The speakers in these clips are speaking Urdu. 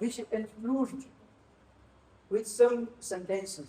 which include with some sentences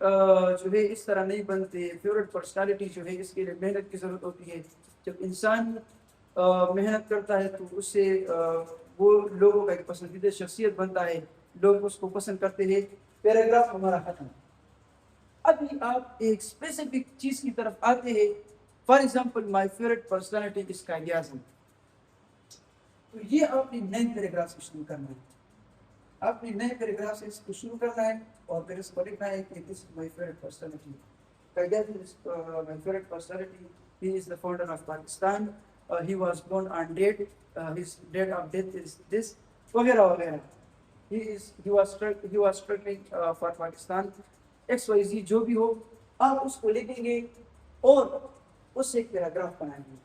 جو ہے اس طرح نہیں بنتے. فیوریٹ پرسنالٹی جو ہے اس کے لیے محنت کی ضرورت ہوتی ہے. جب انسان محنت کرتا ہے تو اس سے وہ لوگوں کا ایک پسندیدہ شخصیت بنتا ہے, لوگ اس کو پسند کرتے ہیں. پیراگراف ہمارا ختم. ابھی آپ ایک اسپیسیفک چیز کی طرف آتے ہیں. For example my favourite personality is Quaid Azam. تو یہ آپ نے نئے پیراگراف سے شروع کرنا ہے. آپ نے نئے پیراگراف سے اس کو شروع کرنا ہے اور پھر اس کو لکھنا ہے کہ دس از my favourite personality. Quaid Azam is my favourite personality. He is the founder of Pakistan. He was born on date. His date of death is this. وغیرہ وغیرہ. He was struggling for Pakistan. XYZ جو بھی ہو آپ اس کو لکھیں گے اور اس سے ایک پیراگراف بنائیں گے.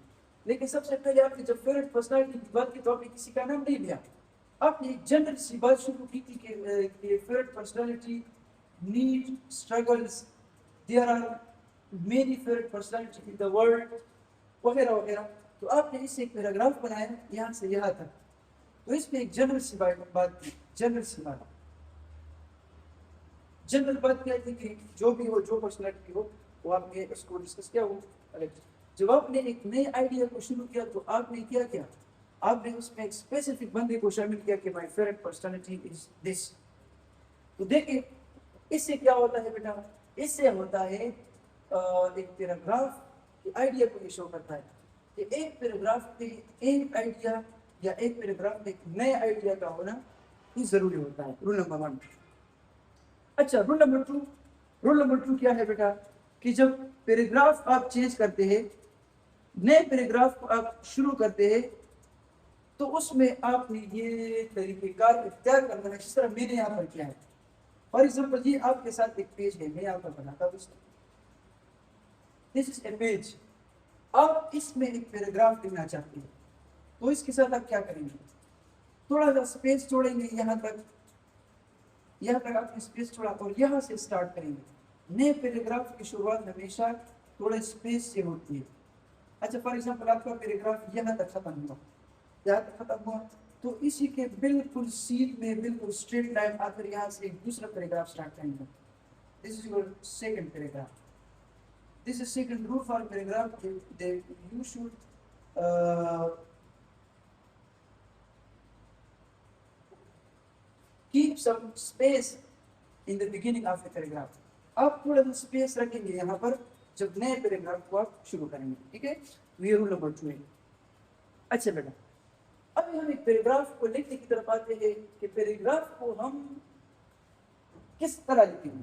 لیکن سب سے پہلے آپ نے جب فیوریٹ پرسنالٹی کی بات کی تو آپ نے کسی کا نام نہیں لیا. آپ نے ایک جنرل سی بات شروع کی تھی کہ favourite personality need struggles, there are many favourite personality in the world وغیرہ وغیرہ. تو آپ نے اس سے ایک پیراگراف بنایا یہاں سے یہاں تک. تو اس میں ایک جنرل سی بات کی. جنرل بات کیا تھی کہ جو بھی ہو, جو پرسنالٹی ہو, وہ آپ نے اس کو ڈسکس کیا ہو. جب آپ نے ایک نئے آئیڈیا کو شروع کیا تو آپ نے کیا کیا, آپ نے اس میں ایک اسپیسیفک بندے کو شامل کیا کہ مائی فیوریٹ پرسنالٹی از دس. تو دیکھیں اس سے کیا ہوتا ہے بیٹا, اس سے ہوتا ہے ایک پیراگراف آئیڈیا کو یہ شو کرتا ہے کہ ایک پیراگراف پہ ایک آئیڈیا یا ایک پیراگراف میں ایک نئے آئیڈیا کا ہونا یہ ضروری ہوتا ہے. Roll number 1. اچھا, رول نمبر 2 کیا ہے بیٹا کہ جب پیراگراف آپ چینج کرتے ہیں, نئے پیراگراف کو آپ شروع کرتے ہیں, تو اس میں آپ نے یہ طریقہ کار اختیار کرنا ہے جس طرح میں نے یہاں پر کیا ہے. فار ایگزامپل یہ آپ کے ساتھ ایک پیج ہے, میں یہاں پر بناتا ہوں. دس از اے پیج. آپ اس میں ایک پیراگراف لکھنا چاہتے ہیں تو اس کے ساتھ آپ کیا کریں گے, تھوڑا سا اسپیس چھوڑیں گے. یہاں تک آپ نے اسپیس چھوڑا اور یہاں سے اسٹارٹ کریں گے. نئے پیراگراف کی شروعات ہمیشہ تھوڑے اسپیس سے ہوتی ہے. اچھا, فار ایگزامپل آپ کا پیراگراف یہاں تک ختم ہوا تو اسی کے بالکل سیدھ میں بالکل اسٹریٹ لائن آ کر یہاں سے ایک دوسرا پیراگراف اسٹارٹ کریں گے. This is your second paragraph. This is second rule for paragraph that you should keep some space in the beginning of the paragraph. آپ تھوڑا سا اسپیس رکھیں گے یہاں پر جب نئے پیراگراف کو آپ شروع کریں گے. ٹھیک ہے, یہ رول نمبر 2 ہے. اچھا بیٹا, ابھی ہم ایک پیراگراف کو لکھنے کی طرف آتے ہیں کہ پیراگراف کو ہم کس طرح لکھیں گے.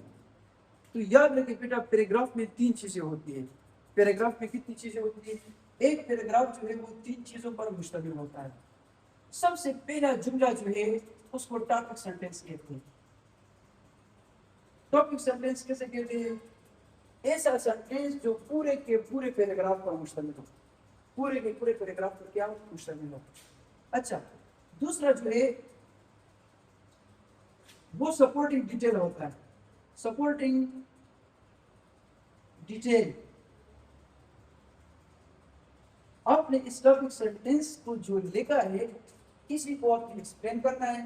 تو یاد رکھیں بیٹا, پیراگراف میں 3 چیزیں ہوتی ہیں. پیراگراف میں کتنی چیزیں ہوتی ہیں؟ ایک پیراگراف جو ہے وہ 3 چیزوں پر مشتمل ہوتا ہے. سب سے پہلا جملہ جو ہے اس کو ٹاپک سینٹینس کہتے ہیں. ٹاپک سینٹینس کیسے کہتے ہیں؟ ایسا سینٹینس جو پورے کے پورے پیراگراف پر مشتمل ہو. پورے کے پورے پیراگراف پر کیا مشتمل ہو. اچھا, دوسرا جو ہے وہ سپورٹنگ ڈیٹیل ہوتا ہے. سپورٹنگ ڈیٹیل, آپ نے اس ٹاپک سینٹینس کو جو لکھا ہے اسی کو آپ نے ایکسپلین کرنا ہے.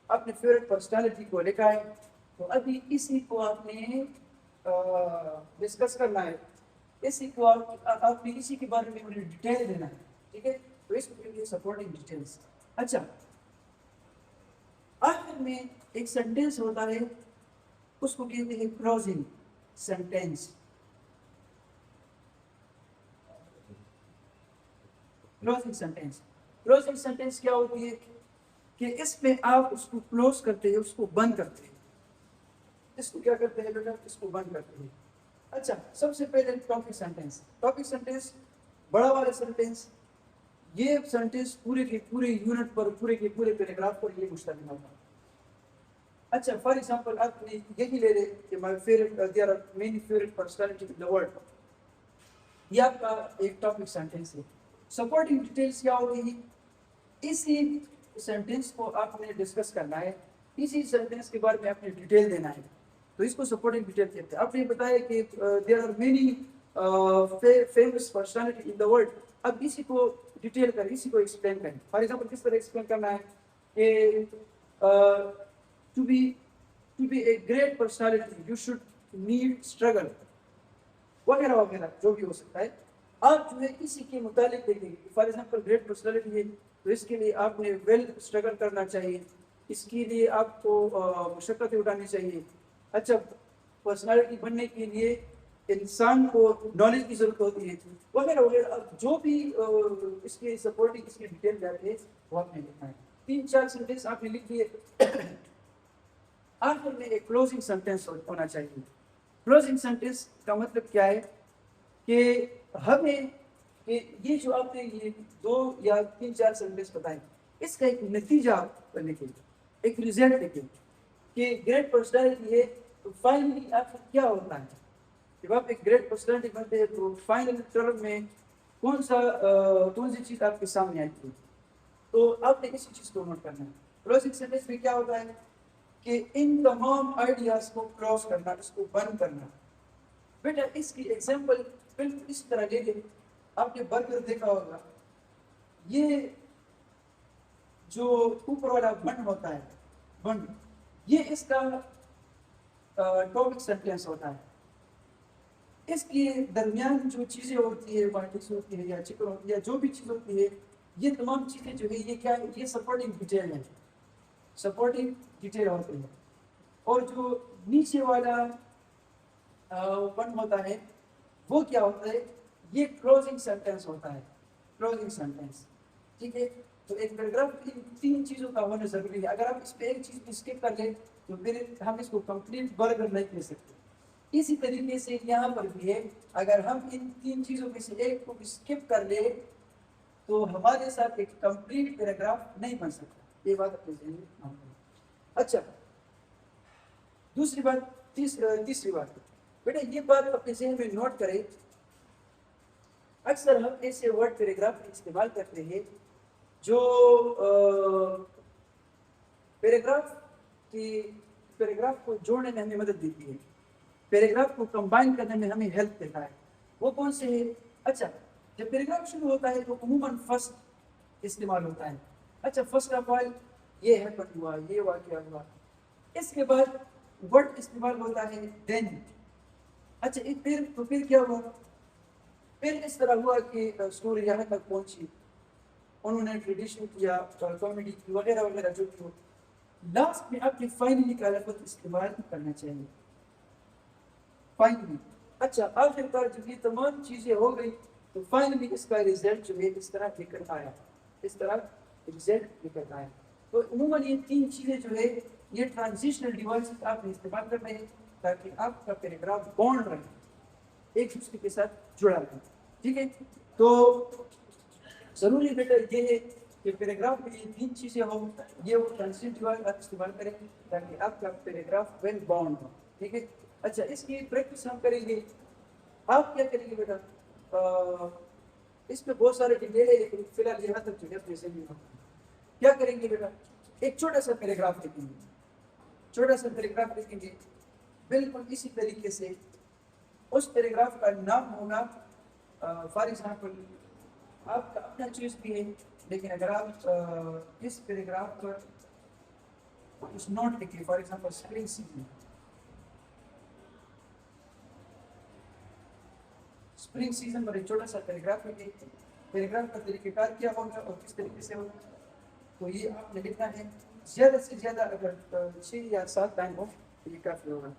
آپ نے فیوریٹ پرسنالٹی کو لکھا ہے تو ابھی اسی کو آپ نے ڈسکس کرنا ہے. اسی کو آپ نے اسی کے بارے میں انہیں ڈیٹیل دینا ہے. ٹھیک ہے, تو اس کو کہتے ہیں سپورٹنگ ڈیٹیلز. اچھا, آخر میں ایک سینٹینس ہوتا ہے اس کو کہتے ہیں کلوزنگ سینٹینس. کلوزنگ سینٹینس کیا ہوتی ہے کہ اس میں آپ اس کو کلوز کرتے ہیں, اس کو بند کرتے ہیں. اس کو کیا کرتے ہیں بیٹا, اس کو بند کرتے ہیں. اچھا, سب سے پہلے ٹاپک سینٹینس بڑا والا سینٹینس. یہ سینٹینس پورے کے پورے یونٹ پر, پورے کے پورے پیراگراف پر یہ مشتمل ہوتا ہے. اچھا, فار ایگزامپل آپ نے یہی لے لیں کہ my favourite, there are many favourite personality in the world. یہ آپ کا ایک ٹاپک سینٹینس ہے. سپورٹنگ ڈیٹیلز کیا ہوگی؟ اسی سینٹینس کو آپ نے ڈسکس کرنا ہے, اسی سینٹینس کے بارے میں آپ نے ڈیٹیل دینا ہے, تو اس کو سپورٹنگ ڈیٹیل کہتے ہیں. آپ نے بتایا کہ there are many famous personality in the world. اب اسی کو ڈیٹیل کریں, اسی کو ایکسپلین کریں. فار ایگزامپل کس طرح ایکسپلین کرنا ہے کہ to be a great personality you should need struggle وغیرہ وغیرہ جو بھی ہو سکتا ہے. آپ جو ہے اسی کے متعلق دیکھیں گے. فار ایگزامپل گریٹ پرسنالٹی ہے تو اس کے لیے آپ نے ویل اسٹرگل کرنا چاہیے, اس کے لیے آپ کو مشقتیں اٹھانی چاہیے. اچھا, پرسنالٹی بننے کے لیے انسان کو نالج کی ضرورت ہوتی ہے وغیرہ وغیرہ. اب جو بھی اس کے سپورٹنگ اس کے ڈیٹیل جاتے ہیں وہ آپ نے لکھنا ہے. 3-4 سینٹینس آپ نے لکھ دیے. آخر میں ایک کلوزنگ سینٹینس ہونا چاہیے. کلوزنگ سینٹینس کا مطلب کیا ہے کہ ہمیں یہ جو آپ نے یہ 2 یا 3-4 سینٹینس بتائیں, اس کا ایک نتیجہ لکھیں, ایک ریزلٹ لکھیں کہ گریٹ پرسنالٹی ہے تو فائنلی آپ کو کیا ہوتا ہے. جب آپ ایک گریٹ پرسنالٹی بنتے ہیں تو فائنل ٹرم میں کون سی چیز آپ کے سامنے آتی ہے, تو آپ نے اسی چیز کو نوٹ کرنا ہے. کلوزنگ سینٹینس میں کیا ہوتا ہے کہ ان تمام آئیڈیاز کو کلوز کرنا, اس کو بند کرنا. بیٹا اس کی ایگزامپل بالکل اس طرح لے لیں. آپ نے برگر دیکھا ہوگا, یہ جو اوپر والا بن ہوتا ہے, بن, یہ اس کا ٹاپک سینٹینس ہوتا ہے. اس کے درمیان جو چیزیں ہوتی ہے, پارٹیز ہوتی ہے یا چکن ہوتی ہے یا جو بھی چیز ہوتی ہے, یہ تمام چیزیں جو ہے یہ کیا ہے, یہ سپورٹنگ ڈیٹیل ہے, سپورٹنگ ڈیٹیل ہوتے ہیں. اور جو نیچے والا ون ہوتا ہے وہ کیا ہوتا ہے, یہ کلوزنگ سینٹینس ہوتا ہے, کلوزنگ سینٹینس. ٹھیک ہے, تو ایک پیراگراف ان 3 چیزوں کا ہونا ضروری ہے. اگر آپ اس پہ ایک چیز کو اسکپ کر لیں تو پھر ہم اس کو کمپلیٹ برگر نہیں کہہ سکتے. اسی طریقے سے یہاں پر بھی ہے, اگر ہم ان 3 چیزوں میں سے ایک کو اسکپ کر لیں تو ہمارے ساتھ ایک کمپلیٹ پیراگراف نہیں بن سکتا. یہ بات اپنے ذہن میں نوٹ کریں. اچھا, دوسری بات, تیسری بات, بیٹا یہ بات اپنے ذہن میں نوٹ کریں. اکثر ہم ایسے ورڈ پیراگراف استعمال کرتے ہیں جو پیراگراف کو جوڑنے میں ہمیں مدد دیتی ہے, پیراگراف کو کمبائن کرنے میں ہمیں ہیلپ دیتا ہے. وہ کون سے ہے؟ اچھا, جب پیراگراف شروع ہوتا ہے تو عموماً فرسٹ استعمال ہوتا ہے. اچھا, فرسٹ آف آل یہ ہیپن ہوا, یہ واقعہ ہوا. اس کے بعد ورڈ استعمال ہوتا ہے دین. اچھا, پھر کیا ہوا, پھر اس طرح ہوا کہ اسٹوری یہاں تک پہنچی, انہوں نے ٹریڈیشن کیا, کامیڈی کی وغیرہ وغیرہ جو بھی ہو. لاسٹ میں آپ نے فائنلی کا لفظ استعمال کرنا چاہیے, فائنلی. اچھا, آخر کار جب یہ تمام چیزیں ہو گئی تو فائنلی اس کا ریزلٹ جو ہے اس طرح نکل آیا, اس طرح ریزلٹ نکل آیا. تو عموماً یہ 3 چیزیں جو ہے یہ ٹرانزیشنل ڈیوائس آپ نے استعمال کر رہے ہیں تاکہ آپ کا پیراگراف بانڈ رہے, ایک دوسرے کے ساتھ جڑا رہے. ٹھیک ہے, تو ضروری بیٹا یہ ہے کہ پیراگراف میں یہ 3 چیزیں ہوں, یہ وہ ٹرانزیشنل ڈیوائس آپ استعمال کریں تاکہ آپ کا پیراگراف ویل باؤنڈ ہو. ٹھیک ہے. اچھا, اس کی پریکٹس ہم کریں گے. آپ کیا کریں گے بیٹا, اس میں بہت سارے ڈیٹیل ہے لیکن فی الحال یہاں تک جو ہے اپنے ذہن میں کیا کریں گے بیٹا, ایک چھوٹا سا پیراگراف لکھیں گے, چھوٹا سا پیراگراف لکھیں گے. بالکل اسی طریقے سے اس پیراگراف کا نام ہوگا, فار ایگزامپل آپ کا اپنا چیز بھی ہے, لیکن اگر آپ اس پیراگراف پر کچھ نوٹ لکھیں, for example spring season, spring season پر ایک چھوٹا سا پیراگراف لکھیں. پیراگراف کا طریقہ کار کیا ہوگا اور کس طریقے سے ہوگا, تو یہ آپ نے لکھنا ہے. زیادہ سے زیادہ اگر 6 یا 7 لائن ہو تو یہ کافی ہوگا.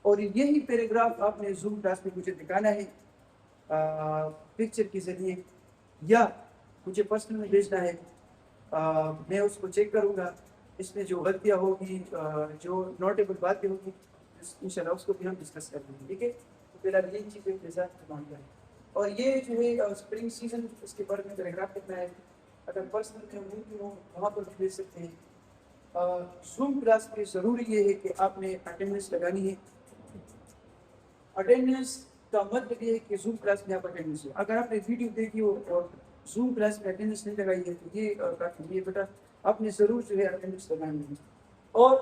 اور یہی پیراگراف آپ نے زوم کلاس میں مجھے دکھانا ہے پکچر کے ذریعے, یا مجھے پرسنل میں بھیجنا ہے. میں اس کو چیک کروں گا, اس میں جو غلطیاں ہوگی, جو نوٹیبل باتیں ہوگی, انشاءاللہ اس کو بھی ہم ڈسکس کر لیں گے. ٹھیک ہے, تو فی الحال یہ چیزیں کے ساتھ تمام کریں. اور یہ جو ہے اسپرنگ سیزن, اس کے بارے میں پیراگراف لکھنا ہے. اگر پرسنل میں ممکن ہو وہاں پر بھی بھیج سکتے ہیں. زوم کلاس میں ضروری یہ ہے کہ آپ نے اٹینڈنس لگانی ہے. اٹینڈنس کا مطلب یہ ہے کہ زوم کلاس میں آپ اٹینڈنس ہو. اگر آپ نے ویڈیو دیکھی ہو اور زوم کلاس میں اٹینڈنس نہیں لگائی ہے تو یہ کافی, یہ بیٹا آپ نے ضرور جو ہے اٹینڈنس لگانی ہے. اور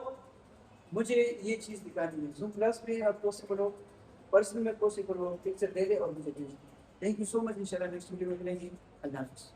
مجھے یہ چیز دکھانی ہے, زوم کلاس میں آپ پاسبل ہو, پرسنل میں پاسبل ہو, پکچر لے لے اور مجھے بھیجیں. تھینک یو سو مچ. انشاءاللہ نیکسٹ ویڈیو میں ملیں گے. اللہ حافظ.